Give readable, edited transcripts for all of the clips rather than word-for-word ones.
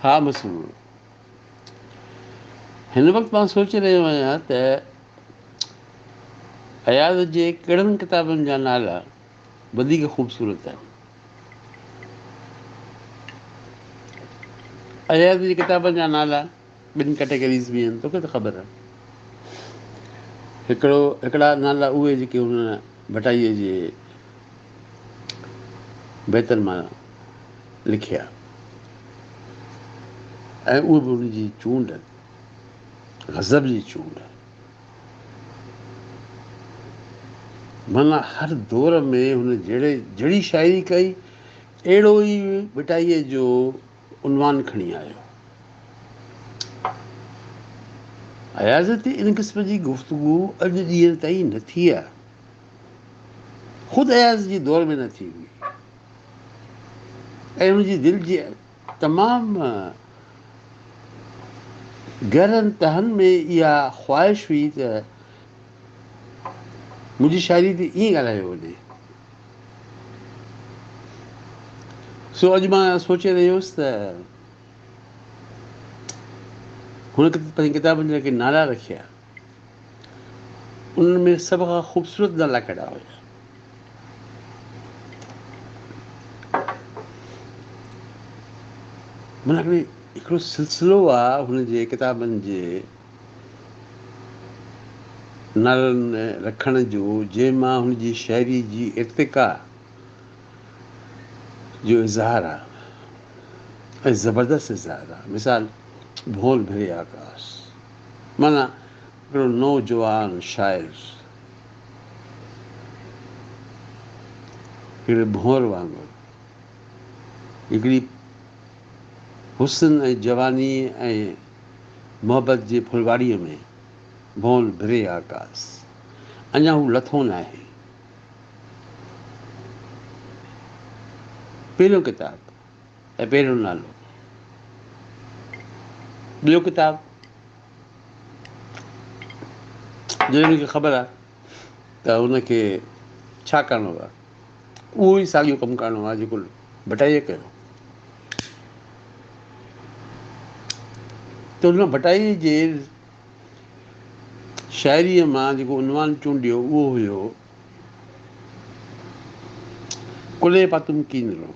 हा मसूर हिन वक़्तु मां सोचे रहियो आहियां त अयाज़ जे कहिड़नि किताबनि जा नाला वधीक ख़ूबसूरत आहिनि। अयाज़ जी किताबनि जा नाला ॿिनि कैटेगरीज़ में आहिनि, तोखे त ख़बर आहे। हिकिड़ा नाला उहे जेके हुन भटाईअ जे बहितर मां लिखिया, ऐं उहे बि उनजी चूंड, गज़ब जी चूंड। माना हर दौर में हुन जहिड़ी शाइरी कई, अहिड़ो ई भटाईअ जो उनवान खणी आयो। अयाज़ ते इन क़िस्म जी गुफ़्तगू अॼु ॾींहं ताईं न थी आहे, ख़ुदि अयाज़ जी दौर में न थी हुई। ऐं हुनजी दिलि जी तमामु गहरनि तहनि में इहा ख़्वाहिश हुई त मुंहिंजी शाइरी ते ईअं ॻाल्हायो वञे। सो अॼु मां सोचे रहियो हुउसि त हुन पंहिंजी किताबनि जा जेके नाला रखिया, उन्हनि में सभ खां ख़ूबसूरत नाला कहिड़ा हुया। माना हिकिड़ो सिलसिलो आहे हुनजे किताबनि जे नालनि रखण जो, जंहिंमां हुनजी शाइरी जी इर्तिका जो इज़हार आहे, ऐं ज़बरदस्त इज़हार आहे। मिसाल, भोल भरे आकाश, माना हिकिड़ो नौजवान शाइर हिकिड़े भोर वांगुरु हिकिड़ी हुस्न ऐं जवानी ऐं मोहबत जे फुलवाड़ीअ में भोल भरे आकाश, अञा हू लथो न आहे। पहिरियों किताबु ऐं पहिरियों नालो। ॿियो किताबु जॾहिं हुनखे ख़बर आहे त हुनखे छा करिणो आहे, उहो ई साॻियो कमु करिणो आहे जेको भटाईअ कयो। त हुन भटाईअ जे शाइरीअ मां जेको उनवान चूंडियो उहो हुयो कुले पातुम कीनरो।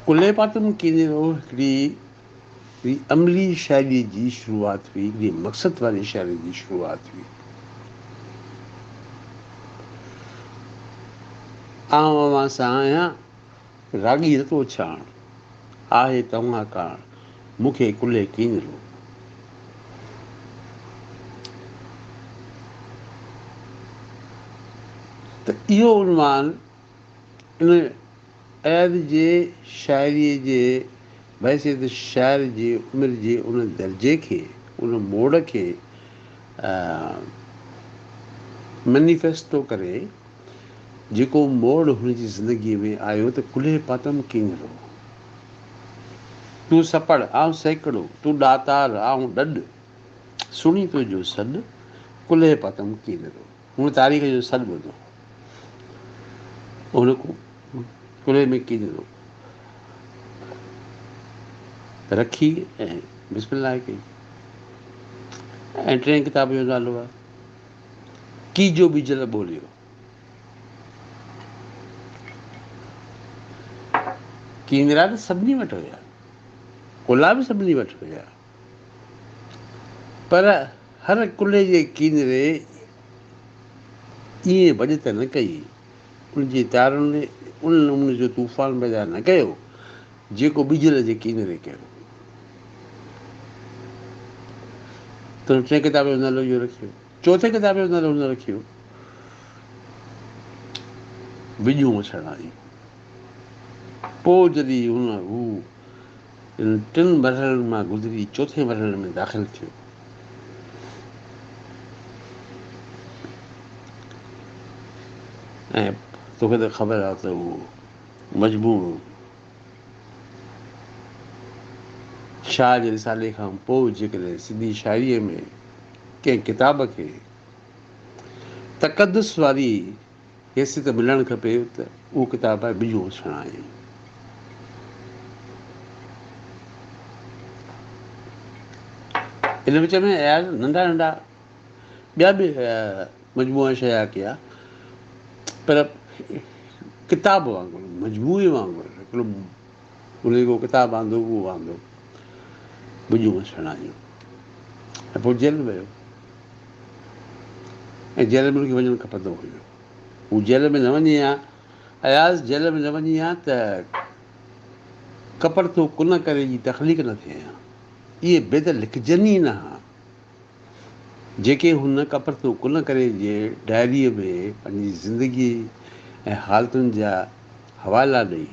कुले पातुम कीनरो हिकिड़ी अमली शाइरी जी शुरूआति हुई, हिकिड़ी मक़सद वारी शाइरी जी शुरूआति हुई। आऊं अवां सां आहियां राॻी नथो छाण, आहे तव्हां काण मूंखे कुले कीनरो। त इहो उनवान इन अयाज़ जे शाइरीअ जे बहसियत शाइर जे उमिरि जे उन दर्जे खे, उन मोड़ खे मैनिफेस्ट थो करे, जेको मोड़ हुनजी ज़िंदगीअ में आयो त कुले पातम कीनरो। तूं सपड़ आऊं सैकड़ो, तूं ॾातार आऊं ॾॾ, सुणी तुंहिंजो सॾु कुले पातम कीनरो। हुन तारीख़ जो सॾु ॿुधो, हुन कुले में कीनरो रखी ऐं बिस्मिल्लाह कई। ऐं टें किताब जो नालो आहे की जो बिजल ॿोलियो। कीनरा त सभिनी वटि हुया, कुला बि सभिनी वटि हुया, पर हर कुले जे कीनरे ईअं भॼ त न कई, उनजे तारुनि उन नमूने जो तूफ़ान पैदा न कयो जेको बिजल जे कीनरे कयो। त हुन टे किताब जो नालो इहो रखियो। चौथे किताब जो नालो हुन रखियो विॼूं उछड़ाई। पोइ जॾहिं हू इन टिनि मरहलनि मां गुज़री चौथे मरहले में दाख़िल थियो, ऐं तोखे त ख़बर आहे त उहो मजबूर शाह जे रिसाले खां पोइ जेकॾहिं सिंधी शाइरीअ में कंहिं किताब खे तक़दुस वारी हैसियत मिलणु खपे त उहो किताबु आहे बिजू छणायूं। हिन विच में अयाज़ नंढा नंढा ॿिया बि मजमूआ शया कया, पर किताब वांगुरु मजमूए वांगुरु हिकिड़ो उन जेको किताबु आंदो उहो आंदो बिजू छणायूं। ऐं पोइ जेल वियो ऐं जेल में हुनखे वञणु खपंदो हुयो। हू जेल में न वञे हा, अयाज़ जेल में न वञे हा त कपर थो कुन करे जी तखलीक़ न थिए हा। इहे बेद लिखजनि ई न हा। जेके हुन कपर थो कुन करे जे डायरीअ में पंहिंजी ज़िंदगी ऐं हालतुनि जा हवाला ॾेई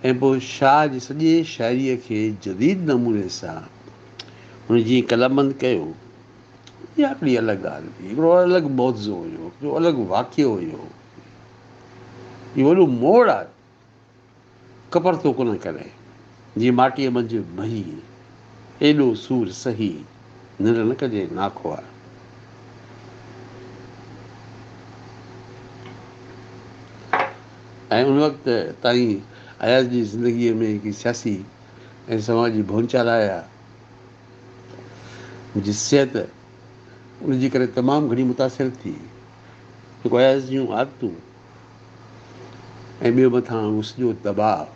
ऐं पोइ शाह जी सॼे शाइरीअ खे जदीद नमूने सां हुन जीअं कलामंद कयो, इहा हिकिड़ी अलॻि ॻाल्हि हुई, हिकिड़ो अलॻि मौज़ो हुयो, हिकिड़ो अलॻि वाक़ियो हुयो। इहो वॾो मोड़ आहे। कपर थो कुन करे जीअं माटीअ मंझि मही एॾो सूर सही निर न कजे नाखो आहे। ऐं उन वक़्तु ताईं अयाज़ जी ज़िंदगीअ में हिकिड़ी सियासी ऐं समाजी भौचार आया, मुंहिंजी सिहत उनजे करे तमामु घणी मुतासिर थी। जेको अयाज़ जूं आदतूं ऐं ॿियो मथां उहो सॼो दॿाउ,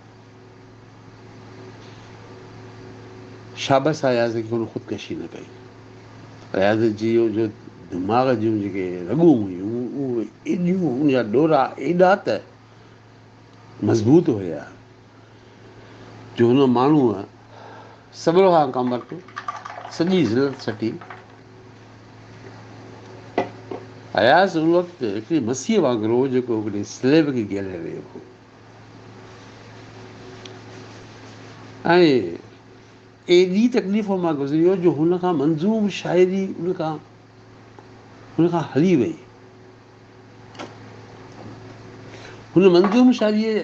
शाबस अयाज़ खे हुन ख़ुदकशी न कई। अयाज़ जी जो दिमाग़ जूं जेके रॻूं हुयूं उहे एॾियूं, उनजा ॾोरा एॾा त मज़बूत हुया जो हुन माण्हूअ सभिनी खां कम वटि सॼी ज़िलत छटी। अयाज़ उन वक़्तु हिकिड़ी मसीह वांगुरु हो जेको हिकिड़ी स्लेब खे घेरे रहियो हो ऐं एॾी तकलीफ़ मां गुज़रियो जो हुन खां मंज़ूम शाइरी हुन खां हली वई। हुन मंज़ूम शाइरीअ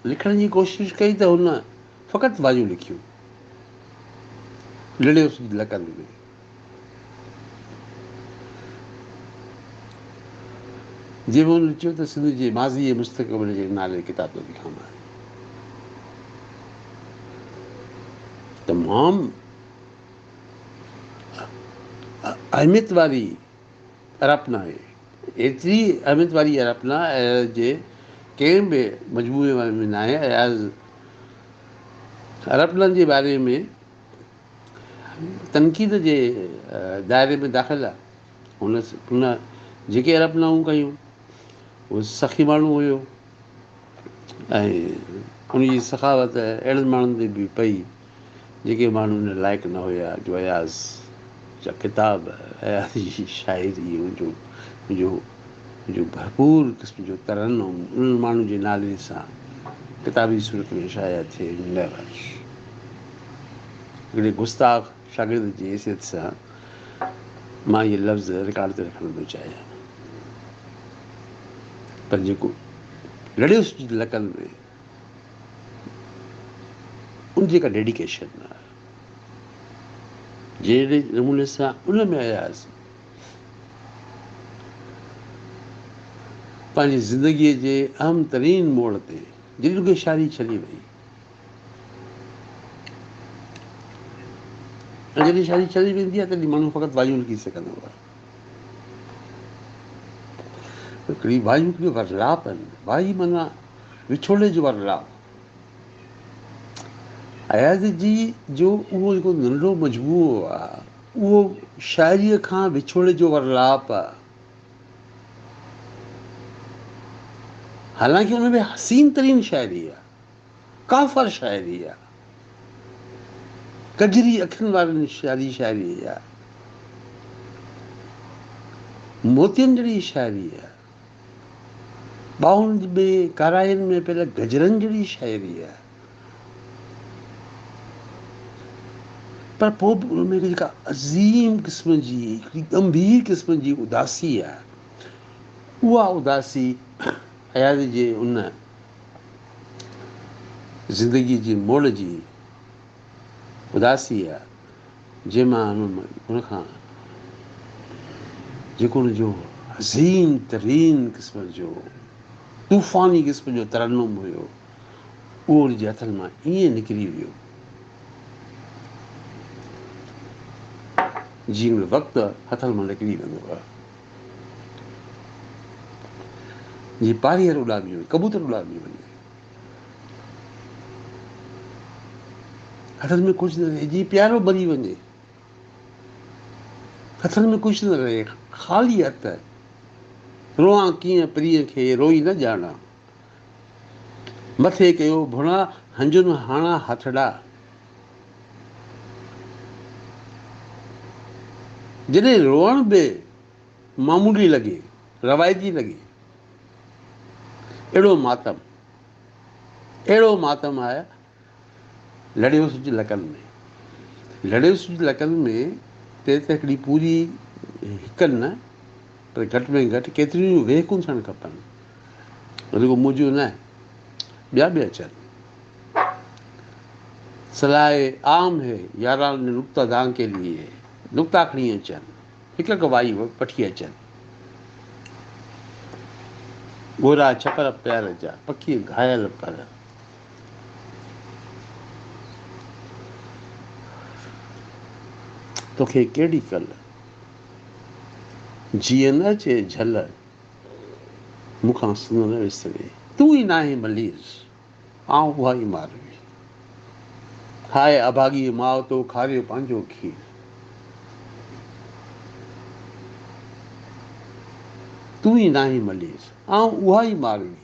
लिखण जी कोशिशि कई त हुन फ़क़ति वायूं लिखियूं लड़ियो लकनि में। जंहिंमें हुन चयो त सिंध जे माज़ी ऐं मुस्तक़बिल जे नाले किताब थो लिखां मां। तमामु अहमियत वारी अरापना आहे, एतिरी अहमियत वारी अरापना अयाज़ जे कंहिं बि मजमूए में न आहे। अयाज़ अरापननि जे बारे में तनक़ीद जे दायरे में दाख़िल आहे। हुन जेके अरापनाऊं कयूं उहो सखी माण्हू हुयो ऐं उनजी सखावत अहिड़नि माण्हुनि ते बि पई जेके माण्हू उन लाइक़ु न हुया जो अयाज़ जा किताब, अयाज़ जी शाइरी जो भरपूर क़िस्म जो तरन्नुम उन्हनि माण्हुनि जे नाले सां किताबी सूरत में शाया थिए। हिकिड़े गुस्ताख़ शागिर्द जी हैसियत सां मां इहे लफ़्ज़ रिकॉर्ड ते रखण थो चाहियां, पर जेको लड़ियुसि लकनि में उन जेका डेडिकेशन आहे, जहिड़े नमूने सां उन में अयाज़ पंहिंजी ज़िंदगीअ जे अहम तरीन मोड़ ते जॾहिं उनखे शाइरी छॾी वई ऐं जॾहिं शाइरी छॾी वेंदी आहे तॾहिं माण्हू फ़क़ति वायूं लिखी सघंदो आहे। हिकिड़ी वायू हिकिड़ी वर्लाप आहिनि, वाई माना विछोड़े जो वर्लाप। अयाज़ जी जो उहो जेको नंढो मजमूओ आहे उहो शाइरीअ खां विछोड़े जो वर्लाप आहे। हालांकि हुन में हसीन तरीन शाइरी आहे, काफ़र शाइरी आहे, कजरी अखियुनि वारनि शाइरी आहे, मोतियनि जहिड़ी शाइरी आहे, ॿाहुनि में काराइनि में पहिरियों गजरनि जहिड़ी शाइरी आहे, पर पोइ बि उनमें जेका अज़ीम क़िस्म जी हिकिड़ी गंभीर क़िस्म जी उदासी आहे, उहा उदासी अयाज़ जे उन ज़िंदगी जी मोड़ जी उदासी आहे जंहिंमां हुनखां जेको हुनजो हज़ीन तरीन क़िस्म जो तूफ़ानी क़िस्म जो तरन्नुम हुयो उहो हुनजे हथनि मां ईअं निकिरी वियो जीअं वक़्तु हथनि मां निकिरी वेंदो आहे, जीअं पारीअर उॾामी वञे, कबूतर उॾामी वञे, हथनि में कुझु न रहे, जीअं प्यारो भरी वञे, हथनि में कुझु न रहे, ख़ाली हथ, रोआं कीअं प्रिय खे रोई न ॼाणा, मथे कयो भुणा हंजुनि हाणा हथड़ा, जॾहिं रोअण बि मामूली लॻे, रवायती लॻे, अहिड़ो मातम आहे लड़ियो सुज लकनि में, लड़ियो सुज लकनि में ते त हिकिड़ी पूरी हिकु न पर घटि में घटि केतिरियूं वेहकूं थियणु खपनि, रुॻो मुंहिंजो न ॿिया बि अचनि, सलाहे आम है यारान ने नुक़्ता दां के लिए, नुक़्ता खणी अचनि, हिकु हिकु वाई वठी अचनि, गोरा छपर प्यार जा पखी घायल पर, तोखे कहिड़ी कल जीअं न अचे झल मूंखां सुन न विसरे, तूं ई नाहे मलीर आऊं उहा ई मारवी, हाय अभागी माउ तो खारियो पंहिंजो खीर, तूं ई नाहे मलीर आऊं उहा ई मारवी।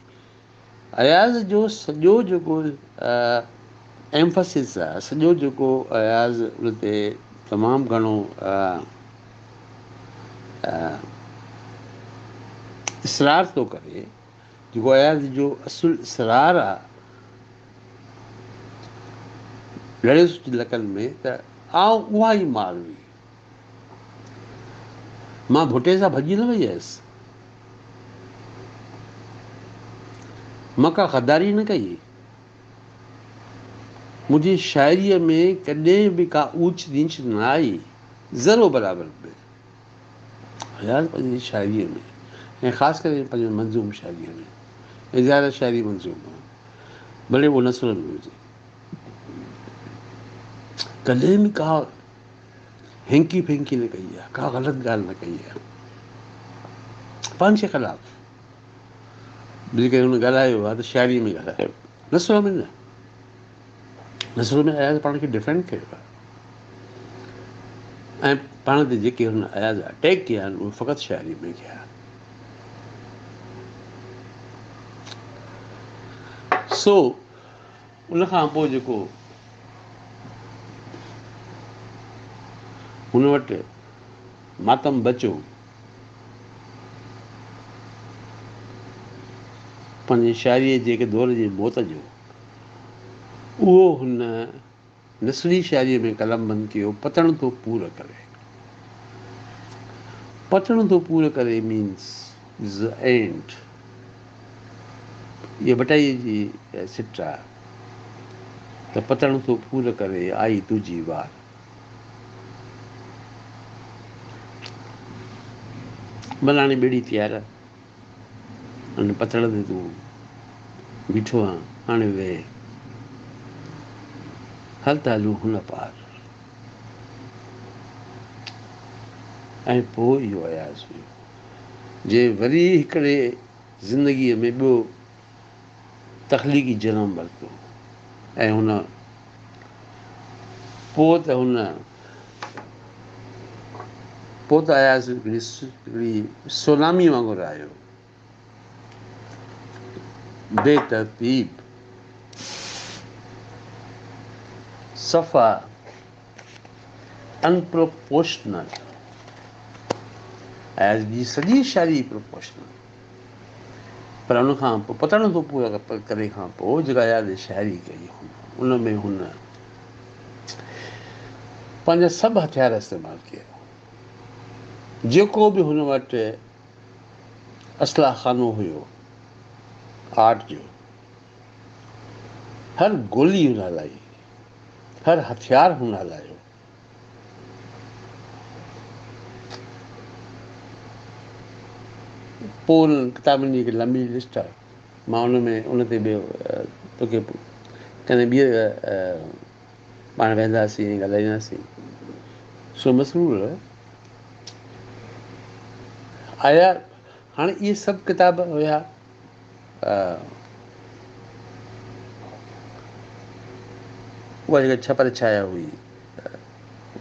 अयाज़ जो सॼो जेको एम्फसिस आहे, सॼो जेको अयाज़ उन ते तमामु घणो इसरार थो करे, जेको अयाज़ जो असुल इसरार आहे लड़े सुज लकनि में, त आऊं उहा ई मारवी, मां भुटे सां भॼी न वई हुयसि, मां का ग़दारी न कई, मुंहिंजी शाइरीअ में कॾहिं बि का ऊच नीच न आई, ज़रो बराबरि बि, अयाज़ पंहिंजी शाइरीअ में ऐं ख़ासि करे पंहिंजो मंज़ूम शाइरीअ में, इज़ार शाइरी मंज़ूम भले उहो नसुर में हुजे, कॾहिं बि का हेंकी फेंकी न कई आहे, का ग़लति ॻाल्हि न कई आहे, 5-6 कलाक बिल्कुलु करे हुन ॻाल्हायो आहे त शाइरीअ में ॻाल्हायो, नसुर में न, नसुर में अयाज़ पाण खे डिफेंड कयो आहे, ऐं पाण ते जेके हुन अयाज़ अटैक कया आहिनि उहे फ़क़ति शाइरी में कया। सो उनखां पोइ जेको हुन वटि मातम बचो, पंहिंजी शाइरीअ जेके दौर जी मौत जो, उहो हुन नसरी शाइरीअ में कलम बंदि कयो, पतण थो पूर करे, पतण थो पूर करे मीन्स द एंड, इहा बटाईअ जी सिट आहे, त पतण थो पूर करे आई तुंहिंजी वार, भला हाणे ॿेड़ी तयार आहे, हाणे पतण ते तूं बीठो आहे, हाणे वेह हल त हलूं हुन पार, ऐं पोइ इहो अयाज़ हुयो जे वरी हिकिड़े ज़िंदगीअ में ॿियो तख़लीक़ी जनम वरितो, ऐं हुन पोइ त अयाज़ हिकिड़ी सुनामी वांगुरु आयो, बेतरतीब सफ़ा अनप्रोपोर्शनल, अयाज़ जी सॼी शाइरी प्रोपोर्शनल, पर उनखां पोइ पतण थो पूरो करे खां पोइ जेका अयाज़ शाइरी कई उन में हुन पंहिंजा सभु हथियार इस्तेमालु कया, जेको बि हुन वटि असला खानो हुयो आर्ट जो, हर गोली हुन हलाई, हर हथियार हुन हलायो। पोइ उन किताबनि जी हिकु लंबी लिस्ट आहे, मां उन में उन ते ॿियो तोखे कॾहिं ॿीहर पाण वेंदासीं ॻाल्हाईंदासीं। सो मसरूर आया। हाणे इहे सभु किताब हुया उहा जेका छपर छाया हुई,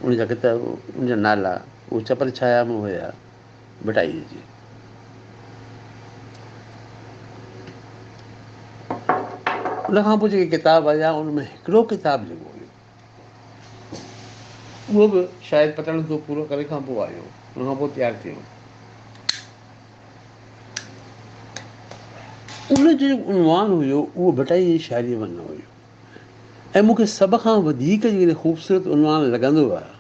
उनजा किताब, उनजा नाला उहे छपर छाया में हुया मिटाईअ जी। उनखां पोइ जेके किताब आया उनमें हिकिड़ो किताबु जेको हुयो उहो बि शायदि पतण जो पूरो करे खां पोइ आयो, उनखां पोइ तयारु थियो। उन जो उनवान हुयो उहो भटाई जी शाइरीअ में न हुयो। ऐं मूंखे सभ खां वधीक जेकॾहिं ख़ूबसूरत उनवान लॻंदो आहे,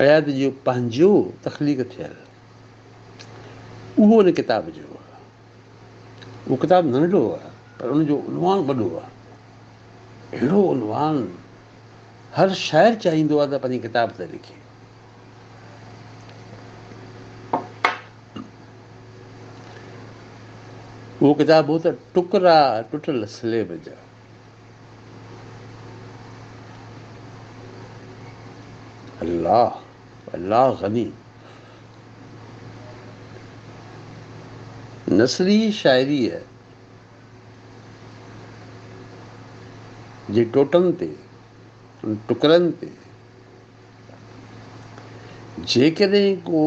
अयाज़ जो पंहिंजो तख़लीक़ थियल, उहो उन किताब जो आहे। उहो किताबु नंढो आहे पर उनजो उनवान वॾो आहे। अहिड़ो उनवान हर शाइर चाहींदो आहे त पंहिंजी किताब ते लिखे। उहो किताबु हो त टुकरा टुटल स्लेब जा। अल्लाह अल्लाह गनी। नसली शाइरीअ जे टोटनि ते, टुकरनि ते जेकॾहिं को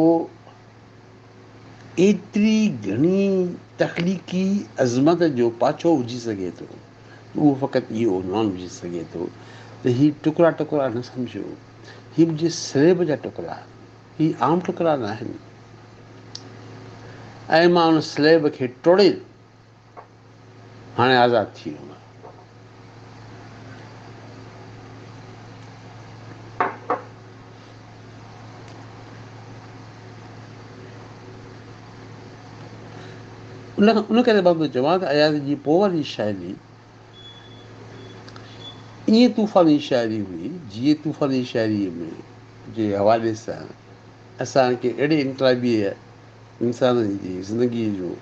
एतिरी घणी तख़लीक़ी अज़मत जो पाछो विझी सघे थो, उहो फ़क़ति इहो उनवान विझी सघे थो त हीअ टुकड़ा टुकड़ा न सम्झो, हीअ मुंहिंजे स्लेब जा टुकड़ा, हीअ आम टुकड़ा न आहिनि। ऐं मां उन स्लेब खे टोड़े हाणे आज़ादु थी वियुमि। उन करे मां थो चवां त अयाज़ जी पोइ वारी शाइरी ईअं तूफ़ानी शाइरी हुई जीअं तूफ़ानी शाइरीअ में जे हवाले सां असांखे अहिड़े इनक़लाबीअ इंसान जी ज़िंदगीअ जो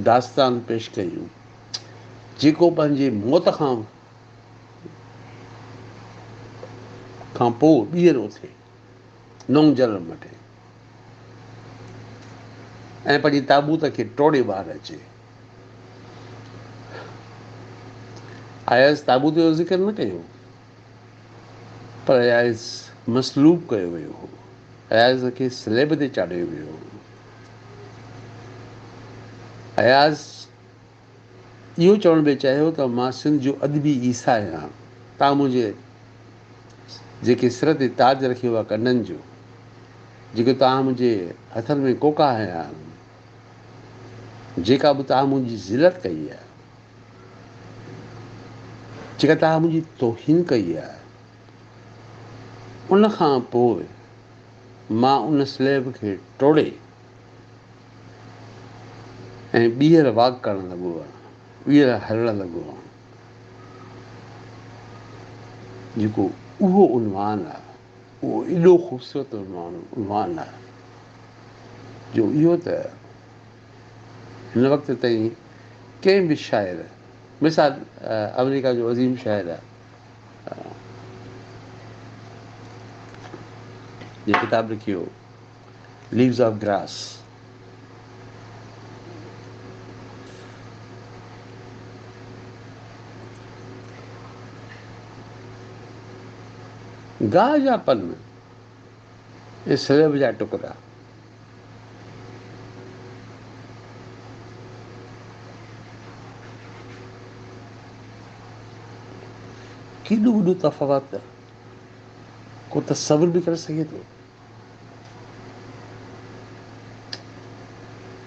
दास्तान पेश कयूं जेको पंहिंजे मौत खां पोइ ॿीहर उथे नओं जनम वठे ऐं पंहिंजी ताबूत खे टोड़े ॿाहिरि अचे। अयाज़ ताबूत जो ज़िक्र न कयो, पर अयाज़ मसलूब कयो वियो हो, अयाज़ खे स्लेब ते चाढ़ियो वियो हो। अयाज़ इहो चवण बि चाहियो त मां सिंध जो अदबी ईसा आहियां, तव्हां मुंहिंजे जेके सिर ते ताज रखियो आहे कननि जो, जेके तव्हां मुंहिंजे हथनि में कोका हया आहिनि, जेका बि तव्हां मुंहिंजी ज़िलत कई आहे, जेका तव्हां मुंहिंजी तौहीन कई आहे, उन खां पोइ मां उन स्लेब खे टोड़े ऐं ॿीहर वाक करणु लॻो आहियां, ॿीहर हलणु लॻो आहियां। जेको उहो उनवान आहे, उहो एॾो ख़ूबसूरत उनवान आहे जो इहो त हिन वक़्त ताईं कंहिं बि शाइर, मिसाल अमेरिका जो अज़ीम शाइर आहे जे किताब लिखियो लीव्स ऑफ ग्रास, गाह जा पन ऐं स्लेब जा टुकड़ा, केॾो वॾो तफ़ावत को तसवुर बि करे सघे थो।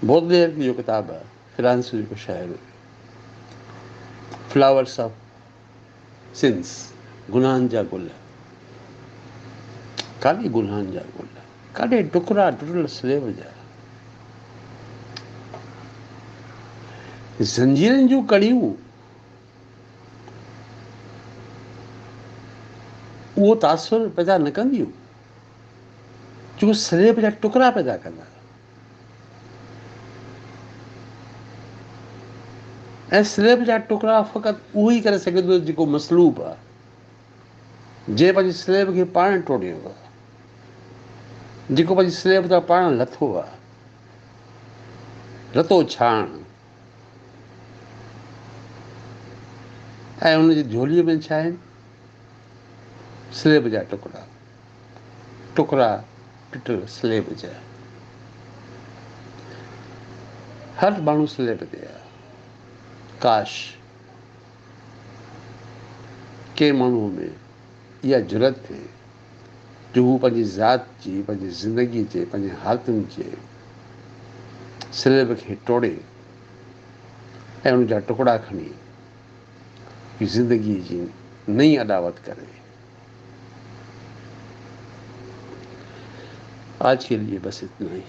बौद्लेयर जो किताबु आहे, फ्रांस जो जेको शाइर, फ्लावर्स ऑफ सिंस, गुनाहनि जा गुल, काॾे गुनाहनि जा गुल, काॾे टुकड़ा टुटल स्लेब जा, ज़ंजीरनि जूं कड़ियूं, उहो तासुर पैदा न कंदियूं जो स्लेब जा टुकड़ा पैदा कंदा। ऐं स्लेब जा टुकड़ा फ़क़ति उहो ई करे सघे थो जेको मसलूब आहे, जंहिं पंहिंजी स्लेब खे पाण टोड़ियो आहे, जेको पंहिंजी स्लेब तां पाण लथो आहे, रतो छाण। ऐं हुनजी झोलीअ में छा आहिनि? स्लेब जा टुकड़ा, टुकड़ा टुटल स्लेब जा। हर माण्हू स्लेब ते आहे। काश के माण्हूअ में इहा जुरत थिए जो हू पंहिंजी ज़ात जी, पंहिंजी ज़िंदगी जे, पंहिंजे हालतुनि जे स्लेब खे टोड़े ऐं उन जा टुकड़ा खणी ज़िंदगी जी नई अदावत करे। आज के लिए बस इतना ही।